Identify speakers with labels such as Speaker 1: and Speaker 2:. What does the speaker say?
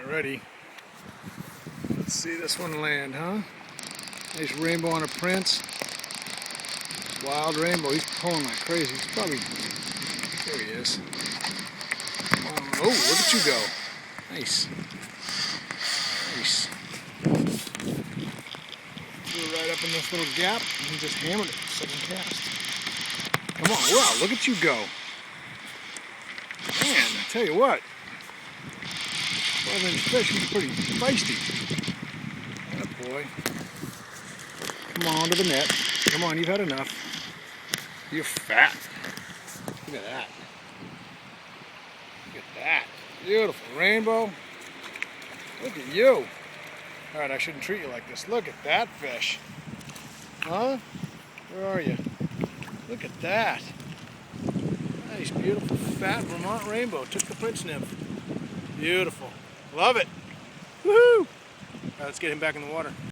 Speaker 1: Alrighty. Let's see this one land, huh? Nice rainbow on a prince. Wild rainbow. He's pulling like crazy. He's probably... There he is. Oh, look at you go. Nice. Nice. Threw it right up in this little gap and he just hammered it. Second cast. Come on, wow, look at you go. Man, I tell you what. 12-inch fish, he's pretty feisty. That boy. Come on to the net. Come on, you've had enough. You're fat. Look at that. Look at that. Beautiful rainbow. Look at you. Alright, I shouldn't treat you like this. Look at that fish. Huh? Where are you? Look at that. Nice, beautiful, fat Vermont rainbow. Took the Prince nymph. Beautiful. Love it. Woohoo! Alright, let's get him back in the water.